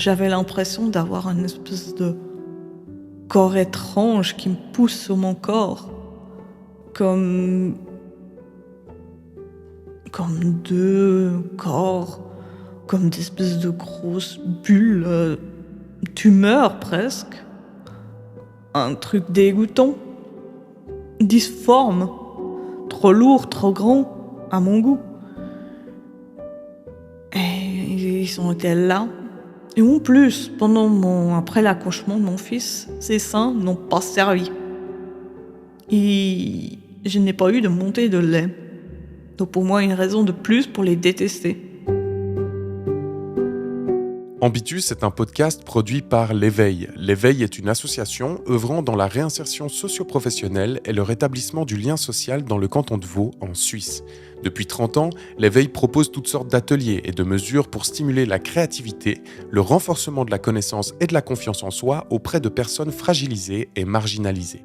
J'avais l'impression d'avoir une espèce de corps étrange qui me pousse sur mon corps. Comme deux corps, comme des espèces de grosses bulles, tumeurs presque. Un truc dégoûtant, difforme, trop lourd, trop grand à mon goût. Et ils ont été là. Et en plus, après l'accouchement de mon fils, ces seins n'ont pas servi. Et je n'ai pas eu de montée de lait. Donc pour moi, une raison de plus pour les détester. Ambitus est un podcast produit par L'Éveil. L'Éveil est une association œuvrant dans la réinsertion socio-professionnelle et le rétablissement du lien social dans le canton de Vaud, en Suisse. Depuis 30 ans, L'Éveil propose toutes sortes d'ateliers et de mesures pour stimuler la créativité, le renforcement de la connaissance et de la confiance en soi auprès de personnes fragilisées et marginalisées.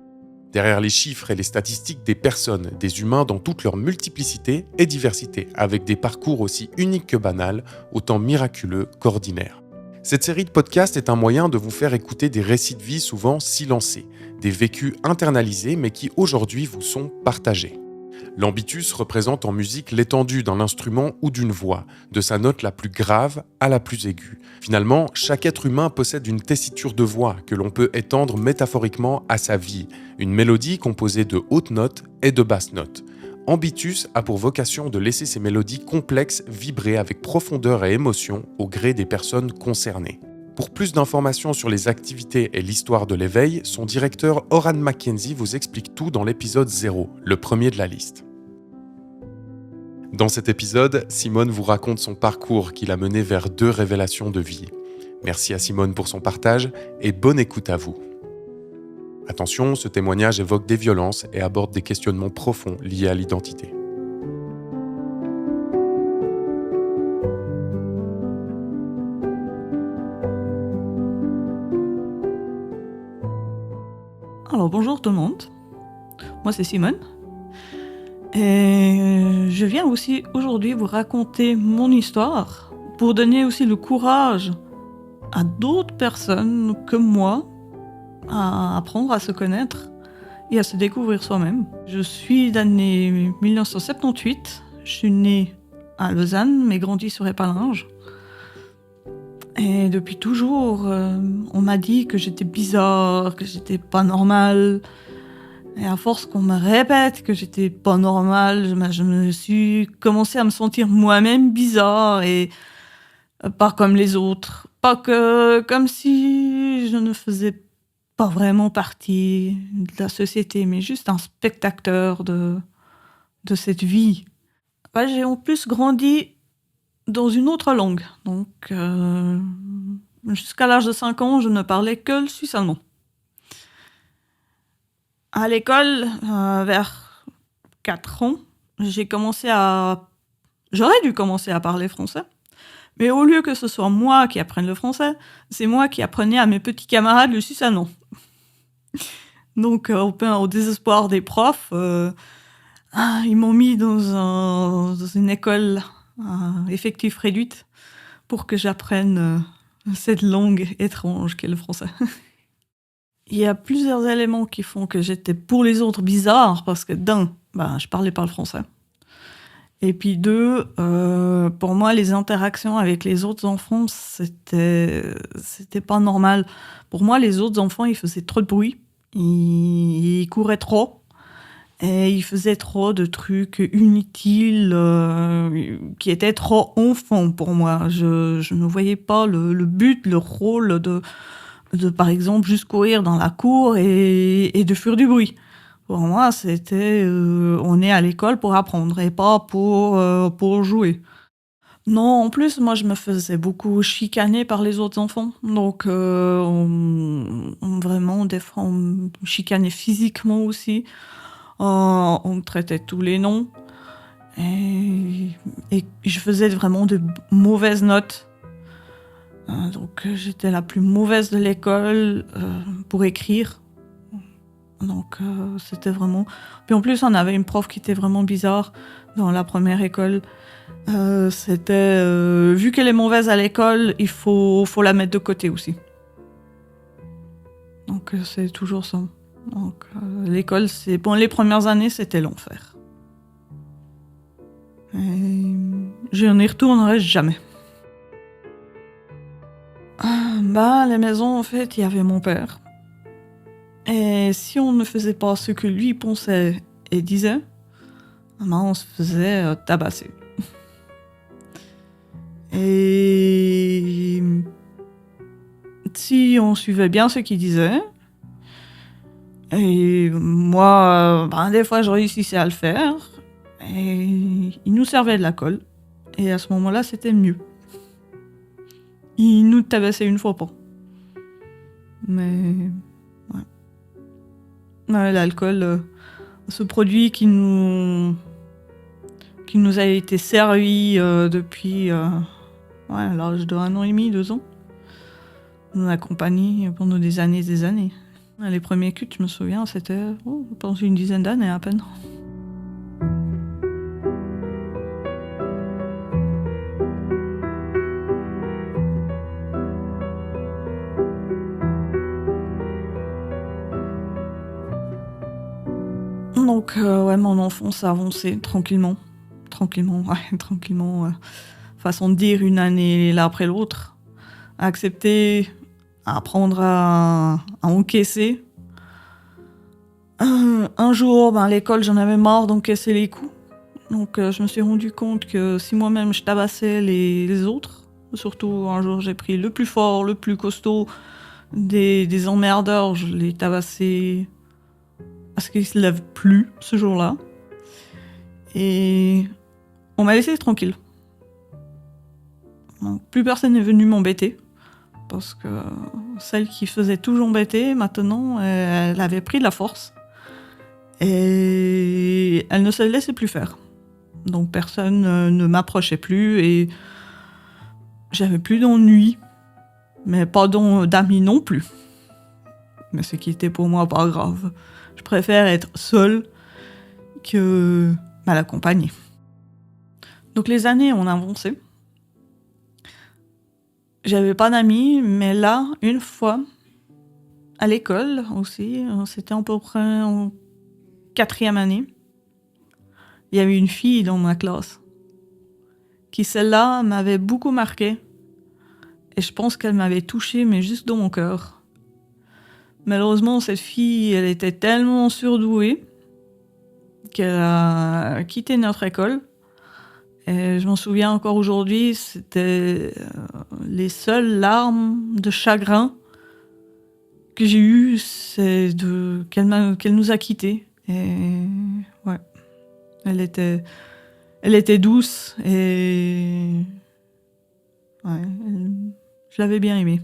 Derrière les chiffres et les statistiques des personnes, des humains dans toute leur multiplicité et diversité, avec des parcours aussi uniques que banals, autant miraculeux qu'ordinaires. Cette série de podcasts est un moyen de vous faire écouter des récits de vie souvent silencés, des vécus internalisés mais qui aujourd'hui vous sont partagés. L'ambitus représente en musique l'étendue d'un instrument ou d'une voix, de sa note la plus grave à la plus aiguë. Finalement, chaque être humain possède une tessiture de voix que l'on peut étendre métaphoriquement à sa vie, une mélodie composée de hautes notes et de basses notes. Ambitus a pour vocation de laisser ces mélodies complexes vibrer avec profondeur et émotion au gré des personnes concernées. Pour plus d'informations sur les activités et l'histoire de l'éveil, son directeur Oran Mackenzie vous explique tout dans l'épisode 0, le premier de la liste. Dans cet épisode, Simone vous raconte son parcours qui l'a mené vers 2 révélations de vie. Merci à Simone pour son partage et bonne écoute à vous. Attention, ce témoignage évoque des violences et aborde des questionnements profonds liés à l'identité. Alors bonjour tout le monde, moi c'est Simone. Et je viens aussi aujourd'hui vous raconter mon histoire pour donner aussi le courage à d'autres personnes comme moi à apprendre à se connaître et à se découvrir soi-même. Je suis d'année 1978, je suis née à Lausanne mais grandi sur Épalinges. Et depuis toujours, on m'a dit que j'étais bizarre, que j'étais pas normale. Et à force qu'on me répète que j'étais pas normale, je me suis commencé à me sentir moi-même bizarre et pas comme les autres. Comme si je ne faisais pas vraiment partie de la société, mais juste un spectateur de cette vie. J'ai en plus grandi dans une autre langue. Donc, jusqu'à l'âge de 5 ans, je ne parlais que le suisse allemand. À l'école, vers 4 ans, j'aurais dû commencer à parler français. Mais au lieu que ce soit moi qui apprenne le français, c'est moi qui apprenais à mes petits camarades le suisse allemand. Donc, au désespoir des profs, ils m'ont mis dans une école effectif réduite pour que j'apprenne cette langue étrange qu'est le français. Il y a plusieurs éléments qui font que j'étais pour les autres bizarre, parce que d'un, je parlais pas le français. Et puis 2, pour moi, les interactions avec les autres enfants, c'était pas normal. Pour moi, les autres enfants, ils faisaient trop de bruit, ils couraient trop, et ils faisaient trop de trucs inutiles, qui étaient trop enfants pour moi. Je ne voyais pas le but, le rôle de par exemple, juste courir dans la cour et de faire du bruit. Pour moi, c'était on est à l'école pour apprendre et pas pour jouer. Non, en plus, moi, je me faisais beaucoup chicaner par les autres enfants. Donc, vraiment, des fois, on me chicanait physiquement aussi. On me traitait tous les noms. Et je faisais vraiment de mauvaises notes. Donc j'étais la plus mauvaise de l'école pour écrire. Donc c'était vraiment... Puis en plus on avait une prof qui était vraiment bizarre dans la première école. C'était vu qu'elle est mauvaise à l'école, il faut la mettre de côté aussi. Donc c'est toujours ça. Donc l'école, les premières années, c'était l'enfer. Et je n'y retournerai jamais. À la maison, en fait, il y avait mon père. Et si on ne faisait pas ce que lui pensait et disait, on se faisait tabasser. Et si on suivait bien ce qu'il disait, et moi, des fois, je réussissais à le faire, et il nous servait de la colle. Et à ce moment-là, c'était mieux. Il nous tabassait une fois pas. Mais ouais, l'alcool, ce produit qui nous a été servi depuis l'âge de 1 an et demi, 2 ans. Nous accompagne pendant des années et des années. Les premiers cuts, je me souviens, c'était pendant une dizaine d'années à peine. Donc, mon enfance a avancé tranquillement. Tranquillement. Façon de dire, une année l'un après l'autre. À accepter, à apprendre à encaisser. Un jour, à l'école, j'en avais marre d'encaisser les coups. Donc, je me suis rendu compte que si moi-même je tabassais les autres, surtout un jour j'ai pris le plus fort, le plus costaud des emmerdeurs, je les tabassais parce qu'ils se lèvent plus ce jour-là. Et on m'a laissé tranquille. Donc, plus personne n'est venu m'embêter. Parce que celle qui faisait toujours embêter, maintenant, elle avait pris de la force. Et elle ne se laissait plus faire. Donc personne ne m'approchait plus et j'avais plus d'ennui. Mais pas d'amis non plus. Mais ce qui était pour moi pas grave. Je préfère être seule que mal accompagnée. Donc les années ont avancé. J'avais pas d'amis, mais là, une fois, à l'école aussi, c'était à peu près en 4e année, il y avait une fille dans ma classe qui, celle-là, m'avait beaucoup marquée. Et je pense qu'elle m'avait touchée, mais juste dans mon cœur. Malheureusement, cette fille, elle était tellement surdouée qu'elle a quitté notre école. Et je m'en souviens encore aujourd'hui, c'était les seules larmes de chagrin que j'ai eues, c'est qu'elle nous a quittés. Et ouais, elle était douce et ouais, je l'avais bien aimée.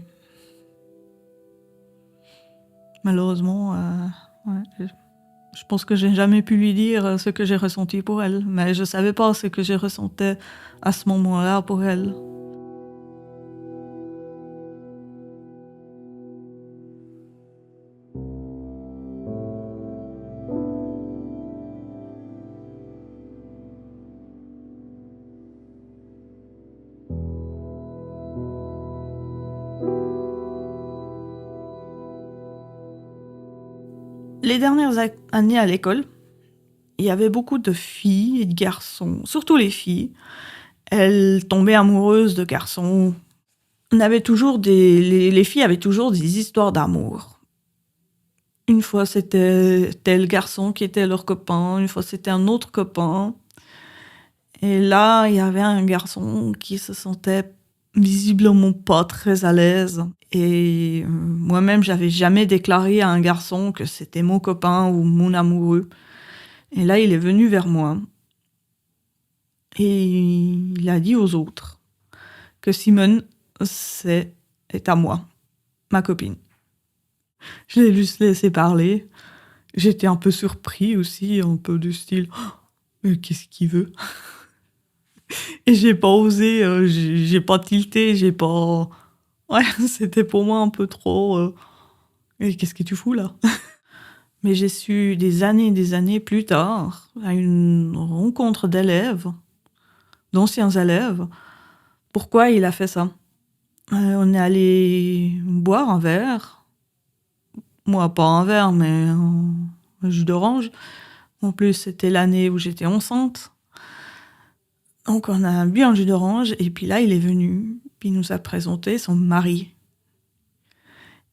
Malheureusement, je pense que j'ai jamais pu lui dire ce que j'ai ressenti pour elle, mais je savais pas ce que j'ai ressenti à ce moment-là pour elle. Les dernières années à l'école, il y avait beaucoup de filles et de garçons, surtout les filles. Elles tombaient amoureuses de garçons. Les filles avaient toujours des histoires d'amour. Une fois, c'était tel garçon qui était leur copain, une fois, c'était un autre copain. Et là, il y avait un garçon qui se sentait visiblement pas très à l'aise. Et moi-même, j'avais jamais déclaré à un garçon que c'était mon copain ou mon amoureux. Et là, il est venu vers moi. Et il a dit aux autres que Simone, est à moi, ma copine. Je l'ai juste laissé parler. J'étais un peu surpris aussi, un peu du style « qu'est-ce qu'il veut ?» Et j'ai pas osé, j'ai pas tilté, j'ai pas... Ouais, c'était pour moi un peu trop... Et qu'est-ce que tu fous là? Mais j'ai su des années plus tard, à une rencontre d'élèves, d'anciens élèves, pourquoi il a fait ça. On est allé boire un verre. Moi, pas un verre, mais un jus d'orange. En plus, c'était l'année où j'étais enceinte. Donc, on a bu un jus d'orange, et puis là, il est venu, puis il nous a présenté son mari.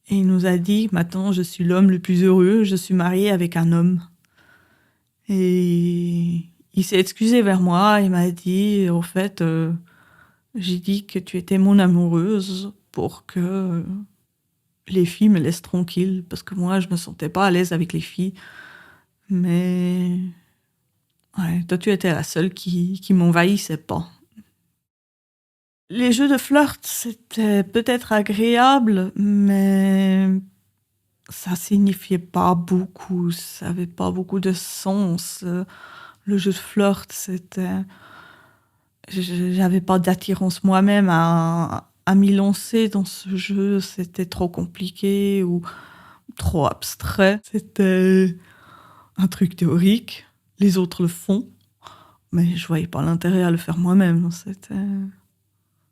Et il nous a dit, maintenant, je suis l'homme le plus heureux, je suis mariée avec un homme. Et il s'est excusé vers moi, il m'a dit, au fait, j'ai dit que tu étais mon amoureuse pour que les filles me laissent tranquille, parce que moi, je me sentais pas à l'aise avec les filles. Mais ouais, toi, tu étais la seule qui m'envahissait pas. Les jeux de flirt, c'était peut-être agréable, mais ça signifiait pas beaucoup, ça avait pas beaucoup de sens. Le jeu de flirt, c'était... J'avais pas d'attirance moi-même à m'y lancer dans ce jeu, c'était trop compliqué ou trop abstrait. C'était un truc théorique, les autres le font, mais je voyais pas l'intérêt à le faire moi-même.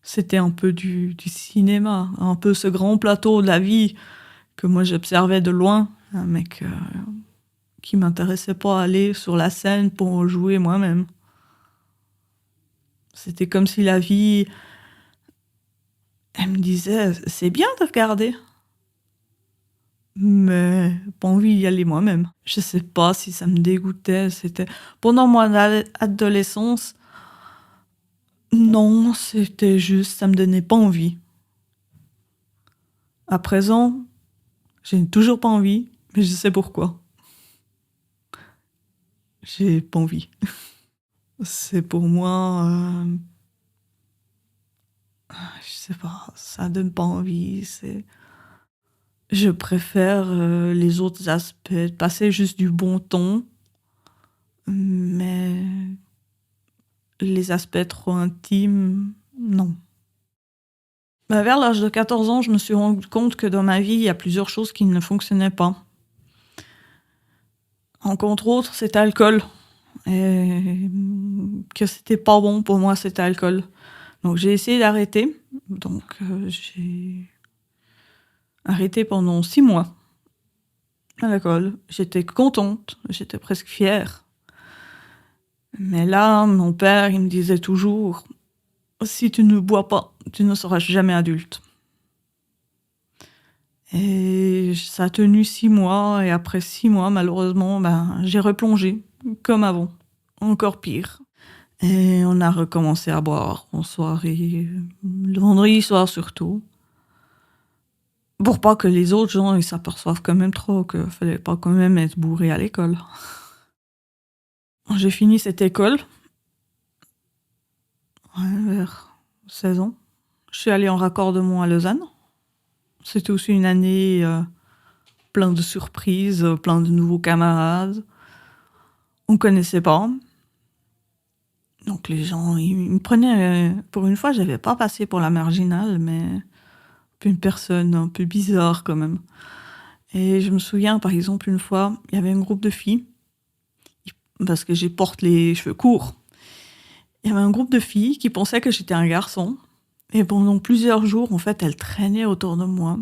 C'était un peu du cinéma, un peu ce grand plateau de la vie que moi j'observais de loin, mais qui m'intéressait pas à aller sur la scène pour jouer moi-même. C'était comme si la vie, elle me disait, c'est bien de regarder, mais pas envie d'y aller moi-même. Je sais pas si ça me dégoûtait, c'était... Pendant mon adolescence, non, c'était juste, ça me donnait pas envie. À présent, j'ai toujours pas envie, mais je sais pourquoi. J'ai pas envie. C'est pour moi... je sais pas, ça donne pas envie, c'est... Je préfère les autres aspects, de passer juste du bon temps, mais les aspects trop intimes, non. Vers l'âge de 14 ans, je me suis rendu compte que dans ma vie, il y a plusieurs choses qui ne fonctionnaient pas. Entre autres, c'était l'alcool. Et que c'était pas bon pour moi, cet alcool. Donc j'ai essayé d'arrêter. Donc j'ai arrêté pendant 6 mois à l'alcool. J'étais contente, j'étais presque fière. Mais là, mon père, il me disait toujours, si tu ne bois pas, tu ne seras jamais adulte. Et ça a tenu 6 mois, et après 6 mois, malheureusement, j'ai replongé, comme avant, encore pire. Et on a recommencé à boire en soirée, le vendredi soir surtout. Pour pas que les autres gens ils s'aperçoivent quand même trop qu'il fallait pas quand même être bourré à l'école. J'ai fini cette école vers 16 ans. Je suis allée en raccordement à Lausanne. C'était aussi une année plein de surprises, plein de nouveaux camarades. On connaissait pas. Donc les gens, ils me prenaient... pour une fois, j'avais pas passé pour la marginale, mais une personne un peu bizarre quand même. Et je me souviens, par exemple, une fois, il y avait un groupe de filles, parce que je porte les cheveux courts. Il y avait un groupe de filles qui pensaient que j'étais un garçon. Et pendant plusieurs jours, en fait, elles traînaient autour de moi.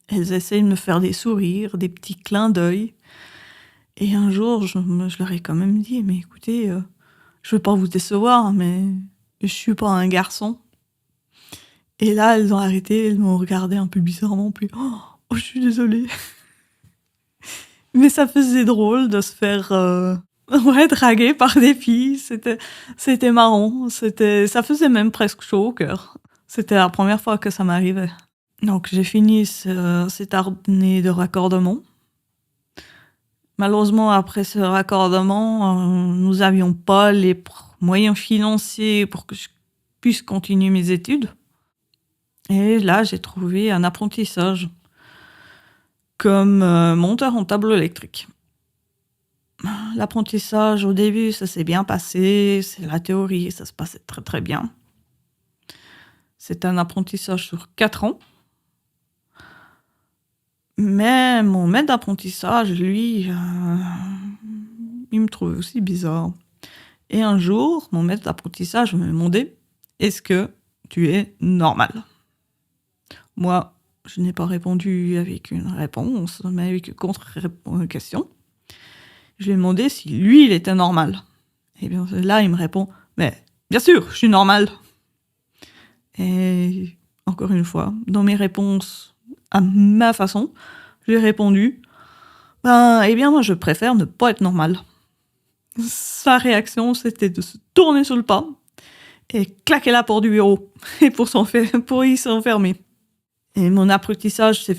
Elles essayaient de me faire des sourires, des petits clins d'œil. Et un jour, je leur ai quand même dit, mais écoutez, je veux pas vous décevoir, mais je suis pas un garçon. Et là, elles ont arrêté, elles m'ont regardé un peu bizarrement, puis je suis désolée. Mais ça faisait drôle de se faire draguer par des filles. C'était marrant. Ça faisait même presque chaud au cœur. C'était la première fois que ça m'arrivait. Donc j'ai fini cette année de raccordement. Malheureusement, après ce raccordement, nous n'avions pas les moyens financiers pour que je puisse continuer mes études. Et là, j'ai trouvé un apprentissage comme monteur en tableau électrique. L'apprentissage, au début, ça s'est bien passé. C'est la théorie, ça se passait très très bien. C'est un apprentissage sur 4 ans. Mais mon maître d'apprentissage, lui, il me trouvait aussi bizarre. Et un jour, mon maître d'apprentissage me demandait est-ce que tu es normal ? Moi, je n'ai pas répondu avec une réponse, mais avec une contre-question. Je lui ai demandé si lui, il était normal. Et bien là, il me répond, mais bien sûr, je suis normal. Et encore une fois, dans mes réponses à ma façon, je lui ai répondu, eh bien, moi, je préfère ne pas être normal. Sa réaction, c'était de se tourner sur le pas et claquer la porte du bureau et pour y s'enfermer. Et mon apprentissage s'est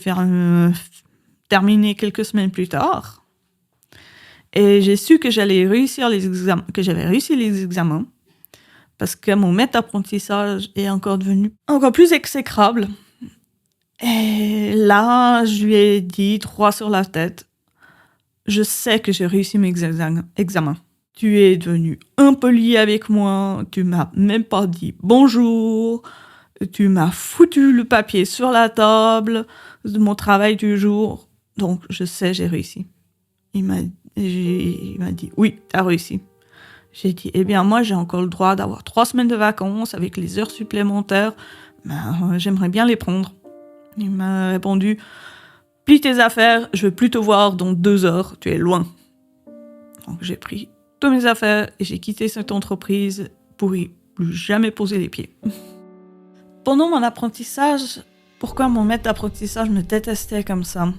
terminé quelques semaines plus tard. Et j'ai su que j'avais réussi les examens parce que mon maître d'apprentissage est encore devenu encore plus exécrable. Et là, je lui ai dit, droit sur la tête, je sais que j'ai réussi mes examens. Tu es devenu impoli avec moi, tu m'as même pas dit bonjour, tu m'as foutu le papier sur la table de mon travail du jour, donc je sais, j'ai réussi. Il m'a dit, oui, t'as réussi. J'ai dit, eh bien, moi, j'ai encore le droit d'avoir 3 semaines de vacances avec les heures supplémentaires. J'aimerais bien les prendre. Il m'a répondu, plie tes affaires, je veux plus te voir dans 2 heures, tu es loin. Donc, j'ai pris toutes mes affaires et j'ai quitté cette entreprise pour y plus jamais poser les pieds. Pendant mon apprentissage, pourquoi mon maître d'apprentissage me détestait comme ça ?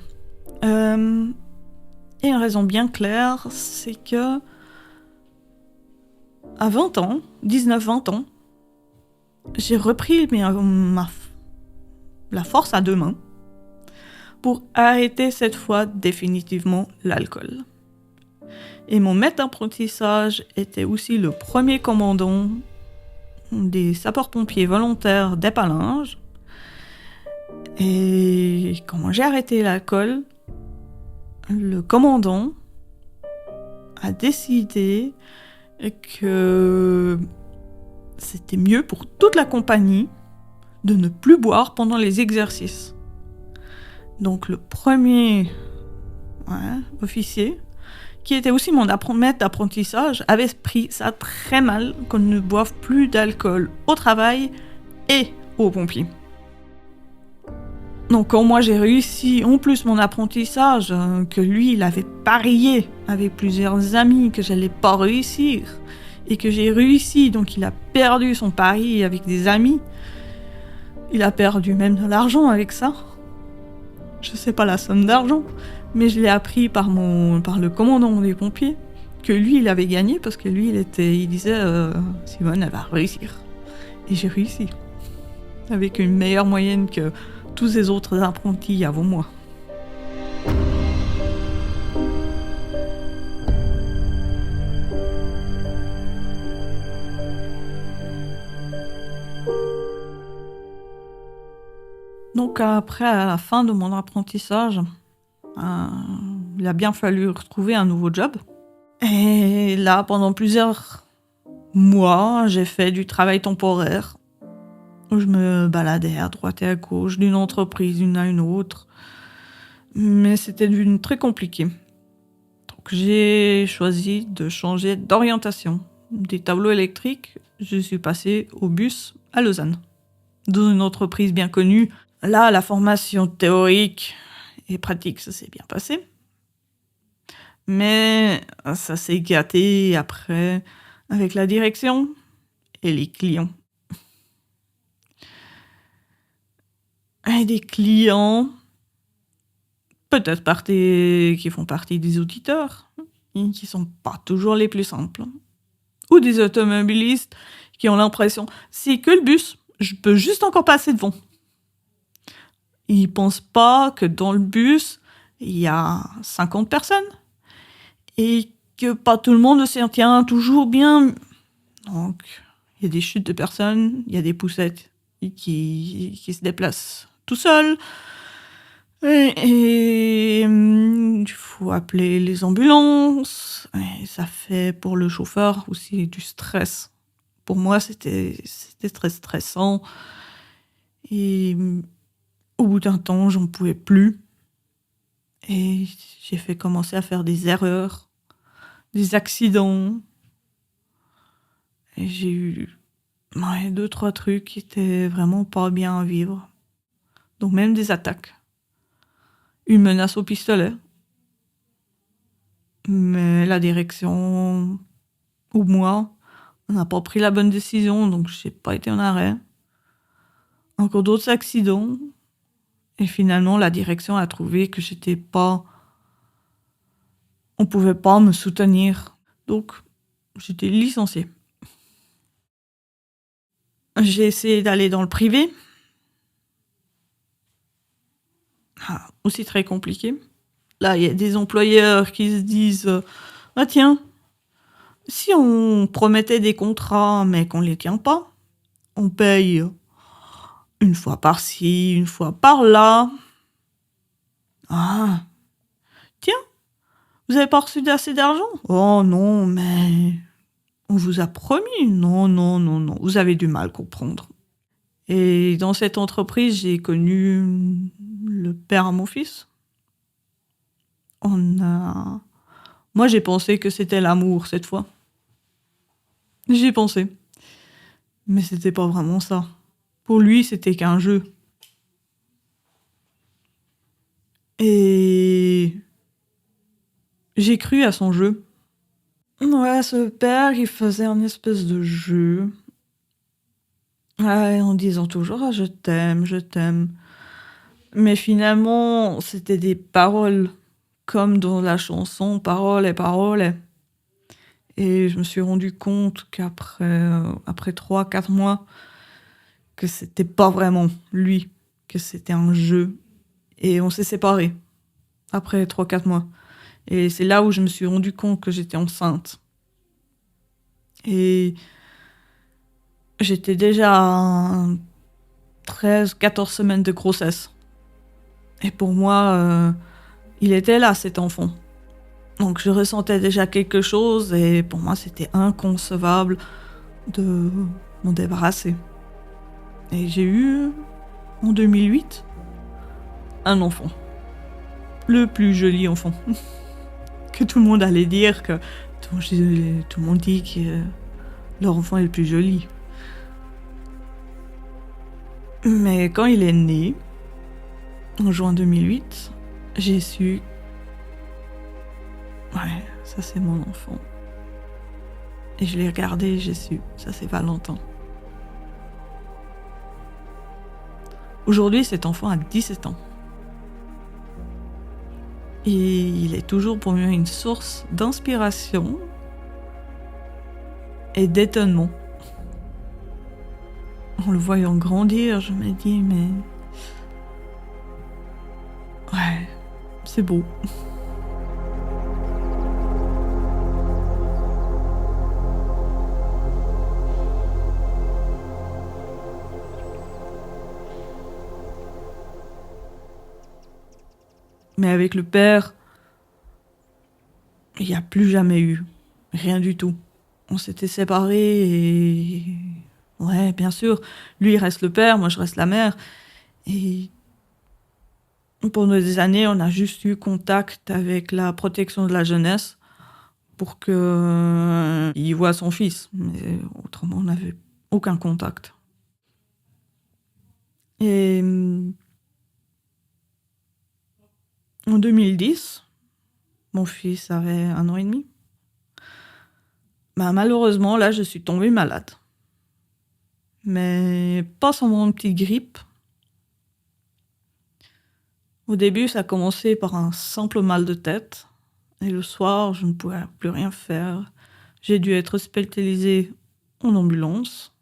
Et une raison bien claire, c'est que à 20 ans, 19-20 ans, j'ai repris la force à 2 mains pour arrêter cette fois définitivement l'alcool. Et mon maître d'apprentissage était aussi le premier commandant des sapeurs-pompiers volontaires d'Épalinges. Et quand j'ai arrêté l'alcool, le commandant a décidé que c'était mieux pour toute la compagnie de ne plus boire pendant les exercices. Donc le premier officier, qui était aussi mon maître d'apprentissage, avait pris ça très mal qu'on ne boive plus d'alcool au travail et aux pompiers. Donc quand moi j'ai réussi en plus mon apprentissage, que lui il avait parié avec plusieurs amis que j'allais pas réussir, et que j'ai réussi, donc il a perdu son pari avec des amis, il a perdu même de l'argent avec ça. Je sais pas la somme d'argent, mais je l'ai appris par le commandant des pompiers, que lui il avait gagné parce que lui il disait Simone elle va réussir. Et j'ai réussi. Avec une meilleure moyenne que tous les autres apprentis avant moi. Donc après, à la fin de mon apprentissage, il a bien fallu retrouver un nouveau job. Et là, pendant plusieurs mois, j'ai fait du travail temporaire, où je me baladais à droite et à gauche, d'une entreprise à une autre. Mais c'était devenu très compliqué. Donc j'ai choisi de changer d'orientation. Des tableaux électriques, je suis passée au bus à Lausanne, dans une entreprise bien connue. Là, la formation théorique et pratique, ça s'est bien passé. Mais ça s'est gâté après avec la direction et les clients. Et des clients, peut-être qui font partie des auditeurs, et qui sont pas toujours les plus simples. Ou des automobilistes qui ont l'impression, c'est que le bus, je peux juste encore passer devant. Ils pensent pas que dans le bus, il y a 50 personnes et que pas tout le monde se tient toujours bien. Donc, il y a des chutes de personnes, il y a des poussettes qui se déplacent tout seuls. Et il faut appeler les ambulances. Et ça fait pour le chauffeur aussi du stress. Pour moi, c'était très stressant. Et au bout d'un temps, j'en pouvais plus. Et j'ai commencé à faire des erreurs, des accidents. Et j'ai eu Ouais, 2-3 trucs qui étaient vraiment pas bien à vivre. Donc même des attaques. Une menace au pistolet. Mais la direction, ou moi, on n'a pas pris la bonne décision, donc j'ai pas été en arrêt. Encore d'autres accidents. Et finalement, la direction a trouvé que j'étais pas... On pouvait pas me soutenir. Donc, j'étais licenciée. J'ai essayé d'aller dans le privé. Aussi très compliqué. Là, il y a des employeurs qui se disent ah tiens, si on promettait des contrats mais qu'on les tient pas, on paye une fois par-ci, une fois par-là. Ah, tiens, vous avez pas reçu assez d'argent? Oh non, mais on vous a promis. Non, non, non, non, vous avez du mal à comprendre. Et dans cette entreprise, j'ai connu le père à mon fils. Moi, j'ai pensé que c'était l'amour cette fois. J'y ai pensé. Mais c'était pas vraiment ça. Pour lui, c'était qu'un jeu. Et j'ai cru à son jeu. Ouais, ce père, il faisait un espèce de jeu. Ouais, en disant toujours ah, je t'aime, je t'aime. Mais finalement, c'était des paroles, comme dans la chanson, paroles et paroles. Et je me suis rendu compte après 3-4 mois, que c'était pas vraiment lui, que c'était un jeu. Et on s'est séparés après 3-4 mois. Et c'est là où je me suis rendu compte que j'étais enceinte. Et j'étais déjà à 13-14 semaines de grossesse. Et pour moi, il était là, cet enfant. Donc je ressentais déjà quelque chose et pour moi, c'était inconcevable de m'en débarrasser. Et j'ai eu, en 2008, un enfant. Le plus joli enfant. Que tout le monde allait dire que... Tout le monde dit que leur enfant est le plus joli. Mais quand il est né, en juin 2008, j'ai su... Ouais, ça c'est mon enfant. Et je l'ai regardé et j'ai su, ça c'est Valentin. Aujourd'hui, cet enfant a 17 ans. Et il est toujours pour moi une source d'inspiration et d'étonnement. En le voyant grandir, je me dis, mais... Ouais, c'est beau. Mais avec le père, il n'y a plus jamais eu. Rien du tout. On s'était séparés et... Ouais, bien sûr. Lui, il reste le père, moi, je reste la mère. Et pendant des années, on a juste eu contact avec la protection de la jeunesse pour qu'il voie son fils. Mais autrement, on n'avait aucun contact. Et en 2010, mon fils avait 1 an et demi. Malheureusement, là, je suis tombée malade. Mais pas sans mon petite grippe. Au début, ça a commencé par un simple mal de tête. Et le soir, je ne pouvais plus rien faire. J'ai dû être hospitalisée en ambulance.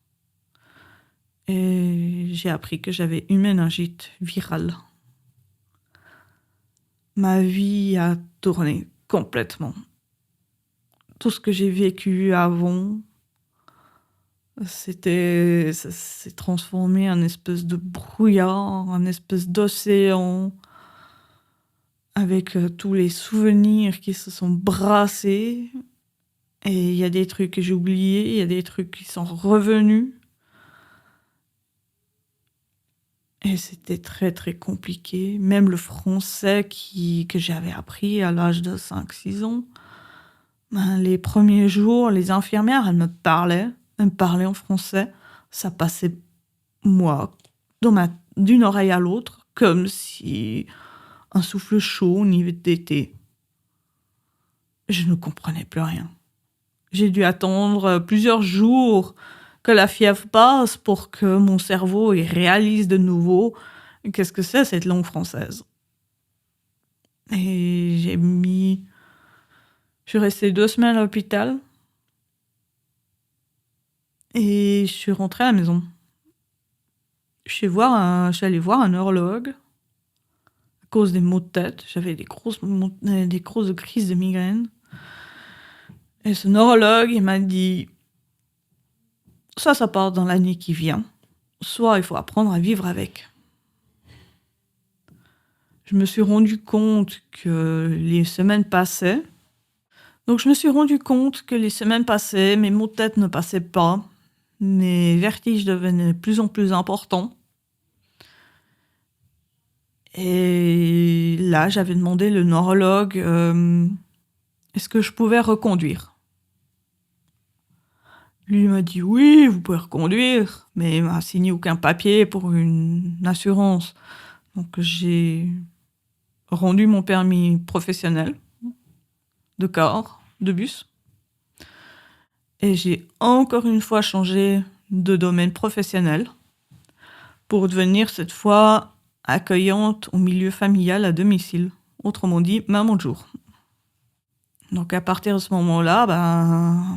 Et j'ai appris que j'avais une méningite virale. Ma vie a tourné complètement. Tout ce que j'ai vécu avant, ça s'est transformé en espèce de brouillard, en espèce d'océan, avec tous les souvenirs qui se sont brassés. Et il y a des trucs que j'ai oubliés, il y a des trucs qui sont revenus. Et c'était très très compliqué. Même le français que j'avais appris à l'âge de 5-6 ans, les premiers jours, les infirmières, elles me parlaient en français. Ça passait, moi, d'une oreille à l'autre, comme si un souffle chaud en hiver d'été. Je ne comprenais plus rien. J'ai dû attendre plusieurs jours que la fièvre passe pour que mon cerveau y réalise de nouveau qu'est-ce que c'est cette langue française. Et je suis restée 2 semaines à l'hôpital et je suis rentrée à la maison. Je suis allée voir un neurologue à cause des maux de tête. J'avais des grosses crises de migraine. Et ce neurologue, il m'a dit, soit ça part dans l'année qui vient, soit il faut apprendre à vivre avec. Je me suis rendu compte que les semaines passaient. Donc je me suis rendu compte que les semaines passaient, mes maux de tête ne passaient pas, mes vertiges devenaient de plus en plus importants. Et là, j'avais demandé au neurologue est-ce que je pouvais reconduire. Lui m'a dit oui, vous pouvez reconduire, mais il m'a signé aucun papier pour une assurance. Donc j'ai rendu mon permis professionnel de car, de bus. Et j'ai encore une fois changé de domaine professionnel pour devenir cette fois accueillante au milieu familial à domicile. Autrement dit, maman de jour. Donc à partir de ce moment-là,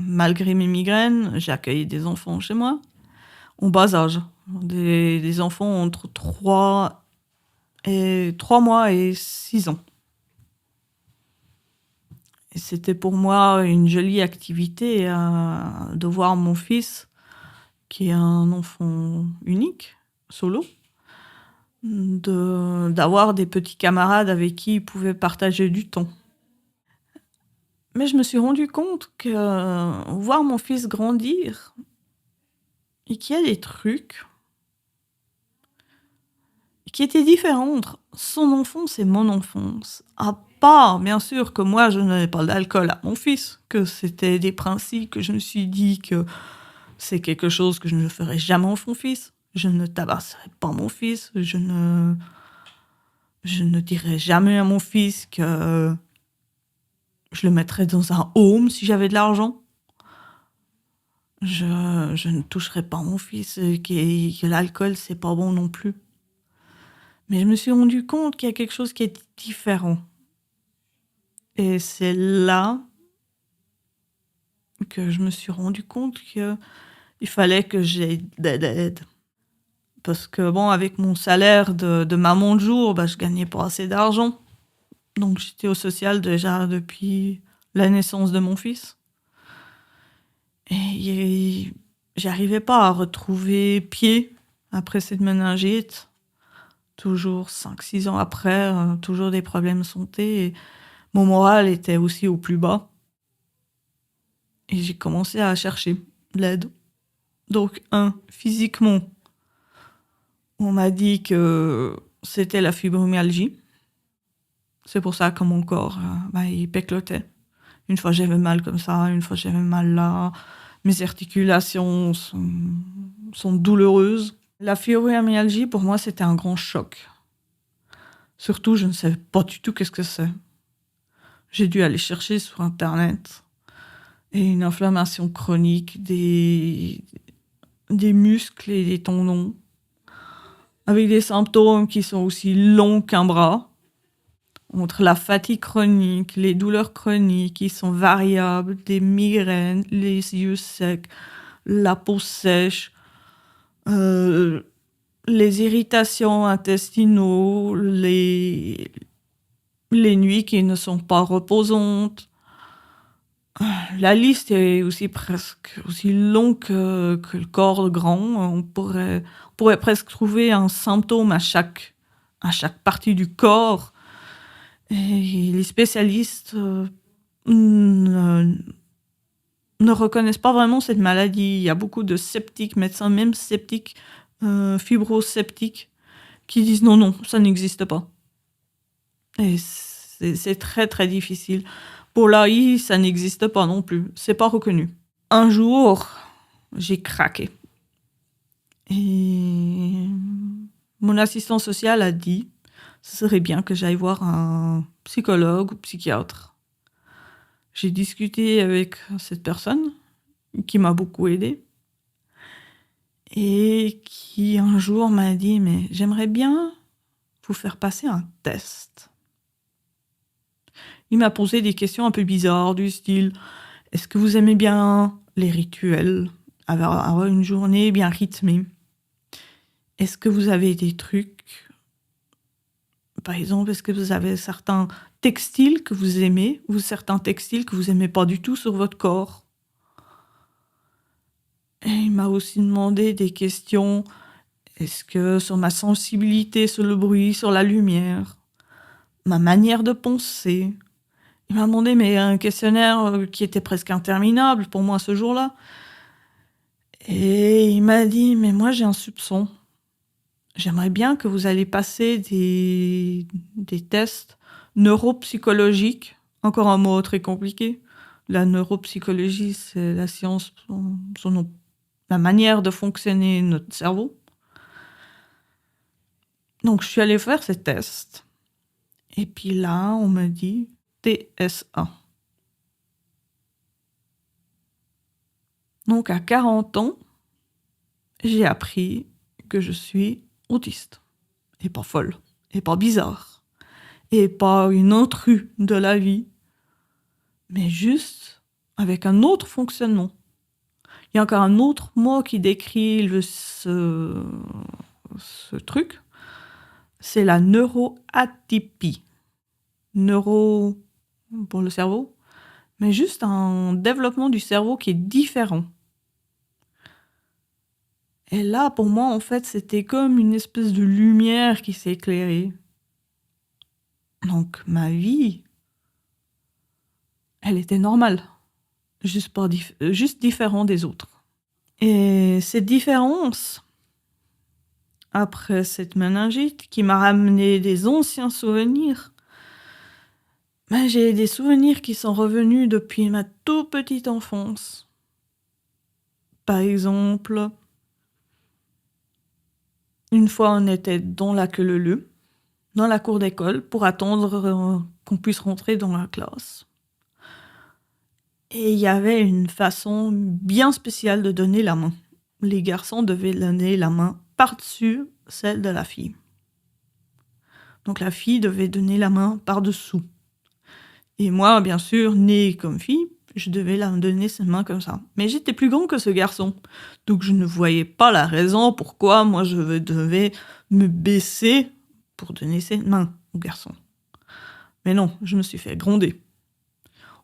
malgré mes migraines, j'ai accueilli des enfants chez moi, en bas âge. Des enfants entre 3 mois et 6 ans. Et c'était pour moi une jolie activité de voir mon fils, qui est un enfant unique, solo, d'avoir des petits camarades avec qui il pouvait partager du temps. Mais je me suis rendu compte que voir mon fils grandir et qu'il y a des trucs qui étaient différents entre son enfance et mon enfance. À part, bien sûr, que moi, je n'avais pas d'alcool à mon fils, que c'était des principes que je me suis dit que c'est quelque chose que je ne ferais jamais à mon fils. Je ne tabasserai pas mon fils. Je ne dirai jamais à mon fils que je le mettrais dans un home si j'avais de l'argent. Je ne toucherai pas mon fils, que l'alcool, c'est pas bon non plus. Mais je me suis rendu compte qu'il y a quelque chose qui est différent. Et c'est là que je me suis rendu compte qu'il fallait que j'aie de l'aide. Parce que avec mon salaire de maman de jour, je gagnais pas assez d'argent. Donc j'étais au social déjà depuis la naissance de mon fils. Et j'arrivais pas à retrouver pied après cette méningite. Toujours 5-6 ans après, toujours des problèmes de santé. Et mon moral était aussi au plus bas. Et j'ai commencé à chercher de l'aide. Donc, physiquement, on m'a dit que c'était la fibromyalgie. C'est pour ça que mon corps, il péclotait. Une fois j'avais mal comme ça, une fois j'avais mal là. Mes articulations sont douloureuses. La fibromyalgie, pour moi, c'était un grand choc. Surtout, je ne savais pas du tout qu'est-ce que c'est. J'ai dû aller chercher sur Internet. Et une inflammation chronique des muscles et des tendons, avec des symptômes qui sont aussi longs qu'un bras. Entre la fatigue chronique, les douleurs chroniques qui sont variables, des migraines, les yeux secs, la peau sèche, les irritations intestinaux, les nuits qui ne sont pas reposantes. La liste est aussi presque aussi longue que le corps grand. On pourrait presque trouver un symptôme à chaque partie du corps. Et les spécialistes ne reconnaissent pas vraiment cette maladie. Il y a beaucoup de sceptiques, médecins même sceptiques, fibrosceptiques, qui disent non, ça n'existe pas. Et c'est très très difficile. Pour l'AI, ça n'existe pas non plus. C'est pas reconnu. Un jour, j'ai craqué. Et mon assistant social a dit ce serait bien que j'aille voir un psychologue ou psychiatre. J'ai discuté avec cette personne qui m'a beaucoup aidée et qui un jour m'a dit mais j'aimerais bien vous faire passer un test. Il m'a posé des questions un peu bizarres du style est-ce que vous aimez bien les rituels, avoir une journée bien rythmée? Est-ce que vous avez des trucs, par exemple, est-ce que vous avez certains textiles que vous aimez ou certains textiles que vous aimez pas du tout sur votre corps? Et il m'a aussi demandé des questions, est-ce que sur ma sensibilité, sur le bruit, sur la lumière, ma manière de penser. Il m'a demandé mais un questionnaire qui était presque interminable pour moi ce jour-là. Et il m'a dit mais moi j'ai un soupçon. J'aimerais bien que vous alliez passer des tests neuropsychologiques. Encore un mot très compliqué. La neuropsychologie, c'est la science, la manière de fonctionner notre cerveau. Donc, je suis allée faire ces tests. Et puis là, on me dit TSA. Donc, à 40 ans, j'ai appris que je suis autiste. Et pas folle. Et pas bizarre. Et pas une intrus de la vie. Mais juste avec un autre fonctionnement. Il y a encore un autre mot qui décrit ce truc. C'est la neuroatypie. Neuro pour le cerveau, mais juste un développement du cerveau qui est différent. Et là, pour moi, en fait, c'était comme une espèce de lumière qui s'est éclairée. Donc, ma vie, elle était normale, juste différente des autres. Et cette différence, après cette méningite qui m'a ramené des anciens souvenirs, j'ai des souvenirs qui sont revenus depuis ma toute petite enfance. Par exemple, une fois on était dans la queue leu, dans la cour d'école, pour attendre qu'on puisse rentrer dans la classe. Et il y avait une façon bien spéciale de donner la main. Les garçons devaient donner la main par-dessus celle de la fille. Donc la fille devait donner la main par-dessous. Et moi, bien sûr, née comme fille, je devais la donner cette main comme ça. Mais j'étais plus grand que ce garçon. Donc je ne voyais pas la raison pourquoi moi je devais me baisser pour donner cette main au garçon. Mais non, je me suis fait gronder.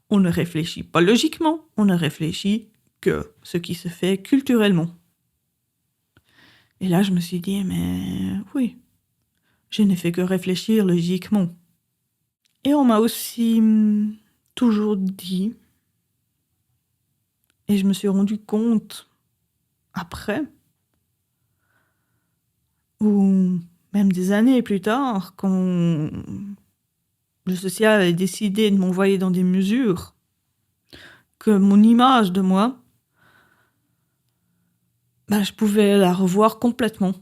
On ne réfléchit pas logiquement, on ne réfléchit que ce qui se fait culturellement. Et là, je me suis dit, mais oui, je n'ai fait que réfléchir logiquement. Et on m'a aussi toujours dit, et je me suis rendu compte après, ou même des années plus tard, quand le social a décidé de m'envoyer dans des mesures, que mon image de moi, je pouvais la revoir complètement.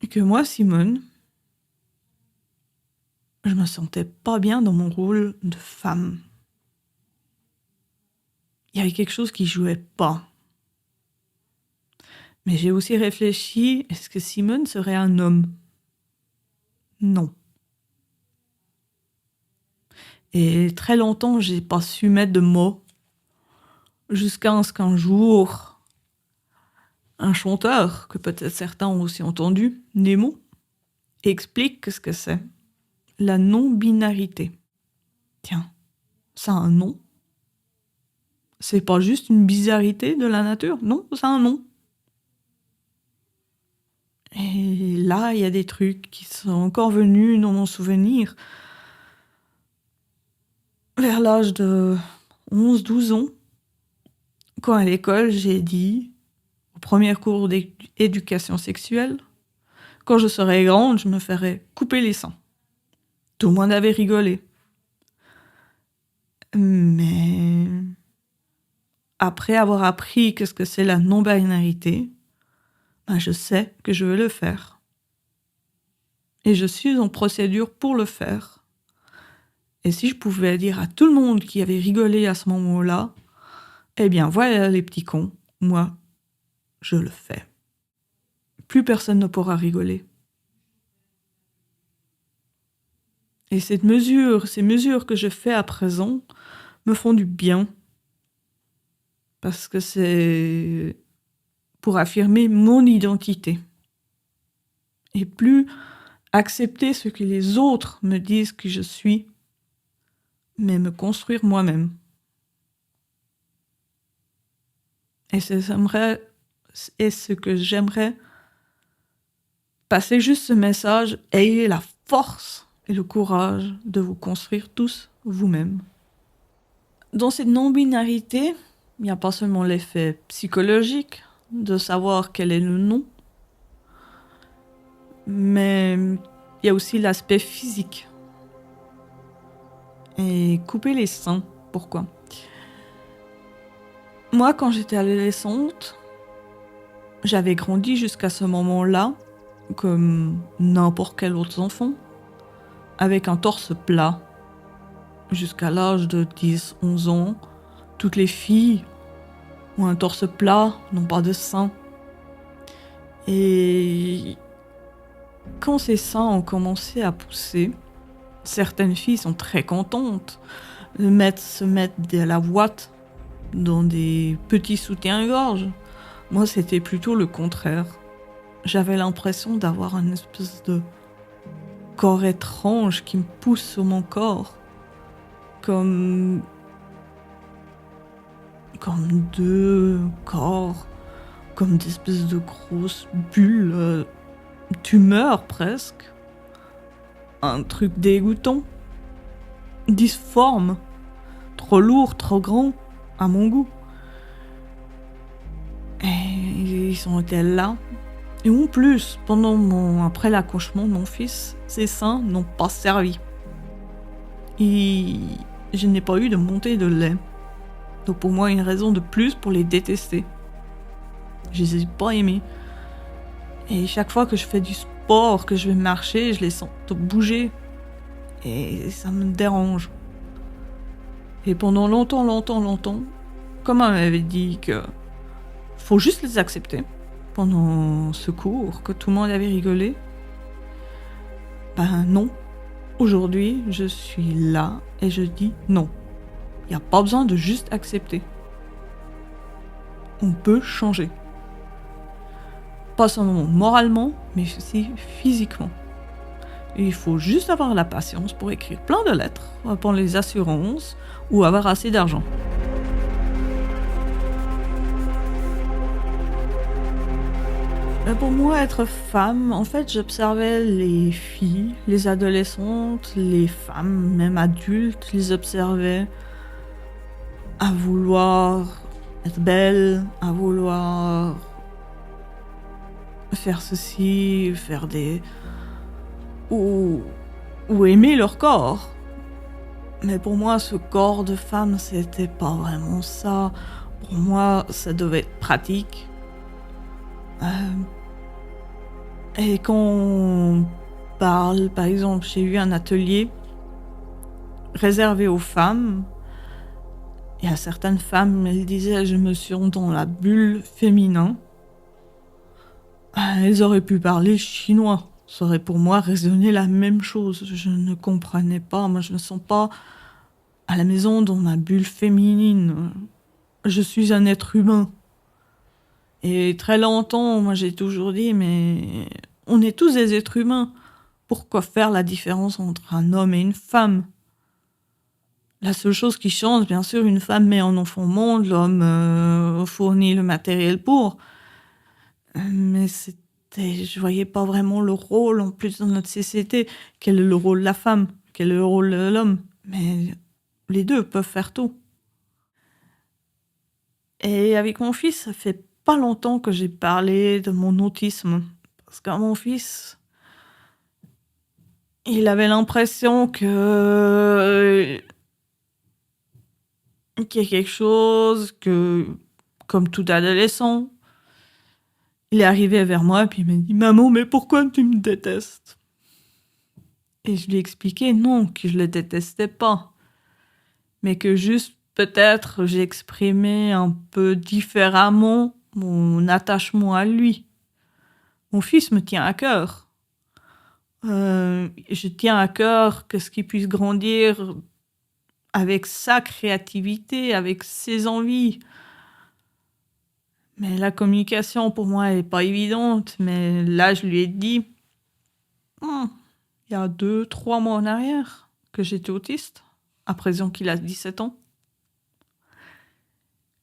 Et que moi, Simone, je me sentais pas bien dans mon rôle de femme. Il y avait quelque chose qui jouait pas. Mais j'ai aussi réfléchi, est-ce que Simone serait un homme? Non. Et très longtemps, j'ai pas su mettre de mots. Jusqu'à ce qu'un jour, un chanteur, que peut-être certains ont aussi entendu, Nemo, explique ce que c'est. La non-binarité. Tiens, ça a un nom. C'est pas juste une bizarreté de la nature, non, ça a un nom. Et là, il y a des trucs qui sont encore venus dans mon souvenir. Vers l'âge de 11-12 ans, quand à l'école, j'ai dit, au premier cours d'éducation sexuelle, quand je serai grande, je me ferai couper les seins. Tout le monde avait rigolé. Mais après avoir appris qu'est-ce que c'est la non-binarité, je sais que je veux le faire. Et je suis en procédure pour le faire. Et si je pouvais dire à tout le monde qui avait rigolé à ce moment-là, eh bien voilà les petits cons, moi, je le fais. Plus personne ne pourra rigoler. Et ces mesures que je fais à présent me font du bien. Parce que c'est pour affirmer mon identité. Et plus accepter ce que les autres me disent que je suis, mais me construire moi-même. Et c'est ce que j'aimerais passer juste ce message, ayez la force et le courage de vous construire tous vous-même. Dans cette non-binarité, il n'y a pas seulement l'effet psychologique de savoir quel est le nom, mais il y a aussi l'aspect physique. Et couper les seins, pourquoi ? Moi, quand j'étais adolescente, j'avais grandi jusqu'à ce moment-là, comme n'importe quel autre enfant, avec un torse plat. Jusqu'à l'âge de 10-11 ans, toutes les filles ont un torse plat, n'ont pas de seins. Et quand ces seins ont commencé à pousser, certaines filles sont très contentes de se mettre de la ouate dans des petits soutiens-gorge. Moi, c'était plutôt le contraire. J'avais l'impression d'avoir une espèce de corps étrange qui me pousse sur mon corps. Comme deux corps, comme des espèces de grosses bulles, tumeurs presque. Un truc dégoûtant, difforme, trop lourd, trop grand, à mon goût. Et ils sont été là. Et en plus, après l'accouchement de mon fils, ces seins n'ont pas servi. Et je n'ai pas eu de montée de lait. Donc pour moi, une raison de plus pour les détester. Je les ai pas aimés. Et chaque fois que je fais du sport, que je vais marcher, je les sens bouger. Et ça me dérange. Et pendant longtemps, comme on m'avait dit que faut juste les accepter, pendant ce cours, que tout le monde avait rigolé, non. Aujourd'hui, je suis là et je dis non. Il n'y a pas besoin de juste accepter. On peut changer. Pas seulement moralement, mais aussi physiquement. Et il faut juste avoir la patience pour écrire plein de lettres, répondre les assurances ou avoir assez d'argent. Pour moi, être femme, en fait, j'observais les filles, les adolescentes, les femmes, même adultes, je les observais à vouloir être belles, à vouloir faire ceci, faire des... ou aimer leur corps. Mais pour moi, ce corps de femme, c'était pas vraiment ça. Pour moi, ça devait être pratique. Et quand on parle, par exemple, j'ai eu un atelier réservé aux femmes. Et à certaines femmes, elles disaient « je me sens dans la bulle féminin ». Elles auraient pu parler chinois. Ça aurait pour moi résonné la même chose. Je ne comprenais pas. Moi, je ne me sens pas à la maison dans ma bulle féminine. Je suis un être humain. Et très longtemps, moi, j'ai toujours dit « mais on est tous des êtres humains. Pourquoi faire la différence entre un homme et une femme ?» La seule chose qui change, bien sûr, une femme met un enfant au monde, l'homme fournit le matériel pour. Mais je voyais pas vraiment le rôle, en plus, dans notre société. Quel est le rôle de la femme ? Quel est le rôle de l'homme ? Mais les deux peuvent faire tout. Et avec mon fils, ça fait pas longtemps que j'ai parlé de mon autisme. Parce que mon fils, il avait l'impression que qu'il y a quelque chose que, comme tout adolescent, il est arrivé vers moi et puis il m'a dit « Maman, mais pourquoi tu me détestes ?» Et je lui ai expliqué non, que je le détestais pas, mais que juste peut-être j'ai exprimé un peu différemment mon attachement à lui. Mon fils me tient à cœur. Je tiens à cœur que ce qu'il puisse grandir avec sa créativité, avec ses envies. Mais la communication, pour moi, elle n'est pas évidente. Mais là, je lui ai dit, il y a 2-3 mois en arrière, que j'étais autiste, à présent qu'il a 17 ans.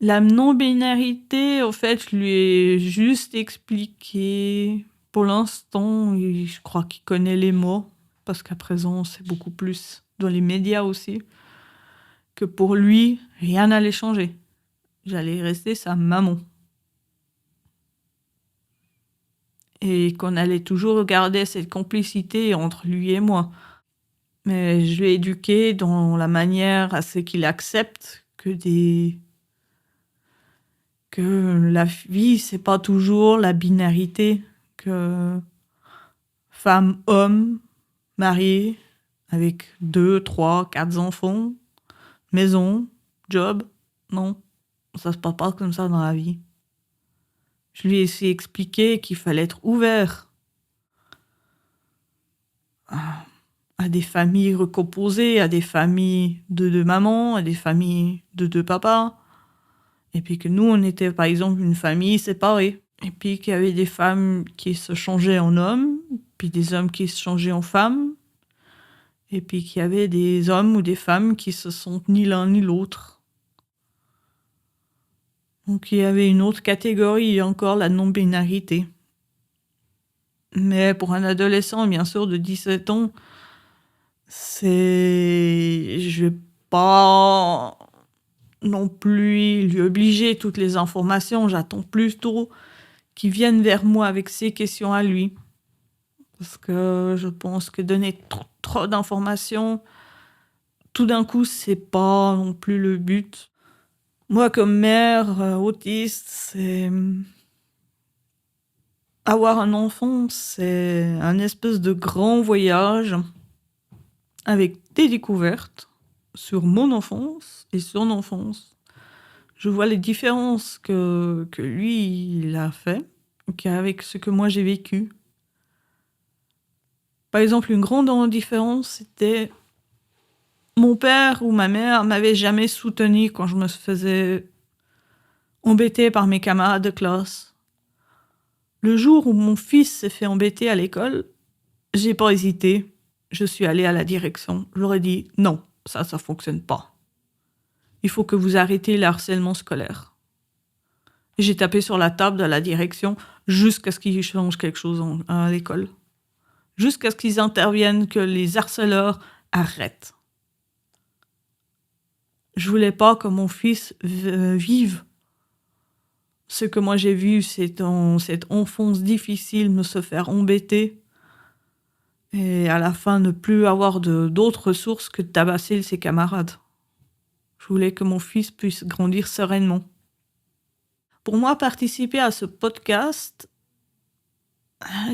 La non-binarité, en fait, je lui ai juste expliqué. Pour l'instant, je crois qu'il connaît les mots, parce qu'à présent, c'est beaucoup plus dans les médias aussi, que pour lui, rien n'allait changer. J'allais rester sa maman. Et qu'on allait toujours garder cette complicité entre lui et moi. Mais je l'ai éduqué dans la manière à ce qu'il accepte que la vie, c'est pas toujours la binarité, que femme, homme, marié, avec 2, 3, 4 enfants, maison, job. Non, ça se passe pas comme ça dans la vie. Je lui ai essayé d'expliquer qu'il fallait être ouvert à des familles recomposées, à des familles de 2 mamans, à des familles de 2 papas. Et puis que nous, on était par exemple une famille séparée. Et puis qu'il y avait des femmes qui se changeaient en hommes, puis des hommes qui se changeaient en femmes. Et puis qu'il y avait des hommes ou des femmes qui se sont ni l'un ni l'autre. Donc il y avait une autre catégorie, encore la non-binarité. Mais pour un adolescent, bien sûr, de 17 ans, je vais pas non plus lui obliger toutes les informations. J'attends plutôt qu'il vienne vers moi avec ses questions à lui. Parce que je pense que donner trop d'informations, tout d'un coup, c'est pas non plus le but. Moi, comme mère autiste, avoir un enfant, c'est un espèce de grand voyage avec des découvertes sur mon enfance et son enfance. Je vois les différences que lui, il a fait, qu'avec ce que moi j'ai vécu. Par exemple, une grande différence, c'était mon père ou ma mère m'avaient jamais soutenu quand je me faisais embêter par mes camarades de classe. Le jour où mon fils s'est fait embêter à l'école, j'ai pas hésité. Je suis allée à la direction. Je leur ai dit non, ça fonctionne pas. Il faut que vous arrêtiez le harcèlement scolaire. Et j'ai tapé sur la table de la direction jusqu'à ce qu'ils changent quelque chose à l'école. Jusqu'à ce qu'ils interviennent, que les harceleurs arrêtent. Je voulais pas que mon fils vive ce que moi j'ai vu, c'est dans cette enfance difficile, me se faire embêter et à la fin ne plus avoir d'autres ressources que de tabasser ses camarades. Je voulais que mon fils puisse grandir sereinement. Pour moi, participer à ce podcast,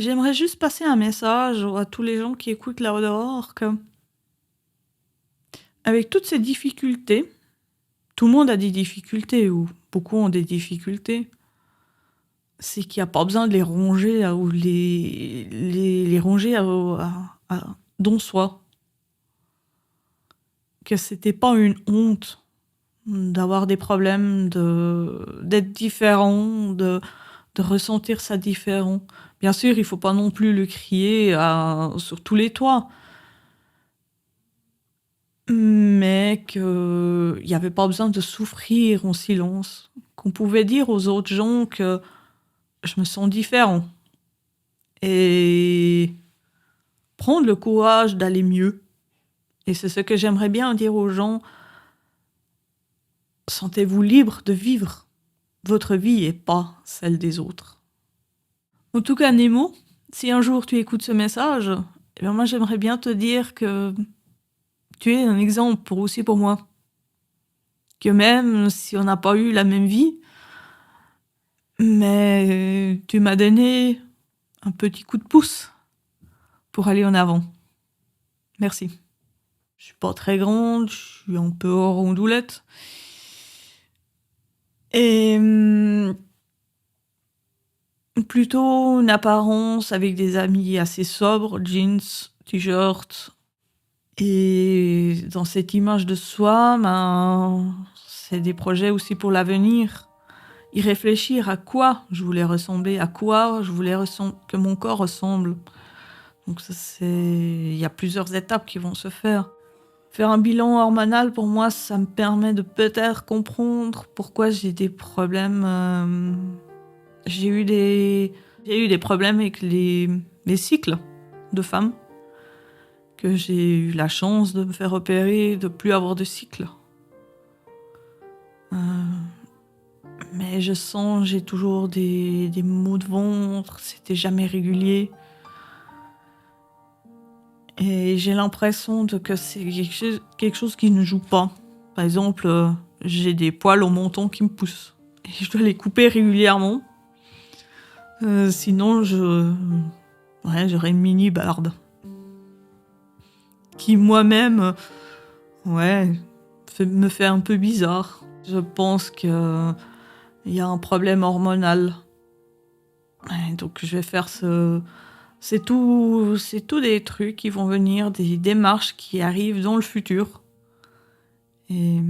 j'aimerais juste passer un message à tous les gens qui écoutent là dehors que, avec toutes ces difficultés, tout le monde a des difficultés, ou beaucoup ont des difficultés, c'est qu'il n'y a pas besoin de les ronger ou les ronger dans soi. Que c'était pas une honte d'avoir des problèmes, d'être différent, de ressentir ça différent. Bien sûr, il faut pas non plus le crier sur tous les toits. Mais qu'il n'y avait pas besoin de souffrir en silence. Qu'on pouvait dire aux autres gens que je me sens différent. Et prendre le courage d'aller mieux. Et c'est ce que j'aimerais bien dire aux gens. Sentez-vous libre de vivre votre vie et pas celle des autres. En tout cas, Nemo, si un jour tu écoutes ce message, eh bien moi j'aimerais bien te dire que tu es un exemple aussi pour moi. que même si on n'a pas eu la même vie, mais tu m'as donné un petit coup de pouce pour aller en avant. Merci. Je suis pas très grande, je suis un peu rondoulette. Et plutôt une apparence avec des habits assez sobres, jeans, t-shirt. Et dans cette image de soi, c'est des projets aussi pour l'avenir. Y réfléchir à quoi je voulais ressembler, à quoi je voulais que mon corps ressemble. Donc il y a plusieurs étapes qui vont se faire. Faire un bilan hormonal, pour moi, ça me permet de peut-être comprendre pourquoi j'ai des problèmes. J'ai eu des problèmes avec les cycles de femmes, que j'ai eu la chance de me faire opérer, de plus avoir de cycle. Mais je sens, j'ai toujours des maux de ventre, c'était jamais régulier. Et j'ai l'impression que c'est quelque chose qui ne joue pas. Par exemple, j'ai des poils au menton qui me poussent. Et je dois les couper régulièrement. Sinon, j'aurais une mini barbe. Qui moi-même, me fait un peu bizarre. Je pense qu'il y a un problème hormonal. Et donc je vais faire C'est tout des trucs qui vont venir, des démarches qui arrivent dans le futur. Et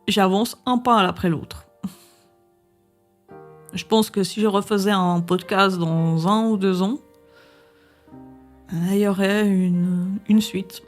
j'avance un pas après l'autre. Je pense que si je refaisais un podcast dans 1 ou 2 ans, il y aurait une suite.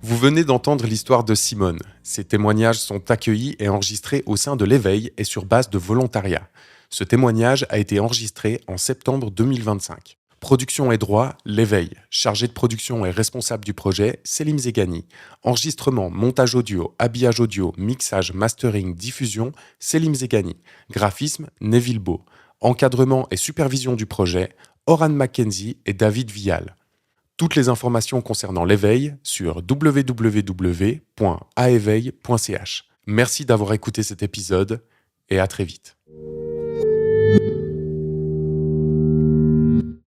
Vous venez d'entendre l'histoire de Simone. Ces témoignages sont accueillis et enregistrés au sein de l'Éveil et sur base de volontariat. Ce témoignage a été enregistré en septembre 2025. Production et droit, l'Éveil. Chargé de production et responsable du projet, Selim Zegani. Enregistrement, montage audio, habillage audio, mixage, mastering, diffusion, Selim Zegani. Graphisme, Neville Beau. Encadrement et supervision du projet, Oran Mackenzie et David Vial. Toutes les informations concernant l'Éveil sur www.aéveil.ch. Merci d'avoir écouté cet épisode et à très vite.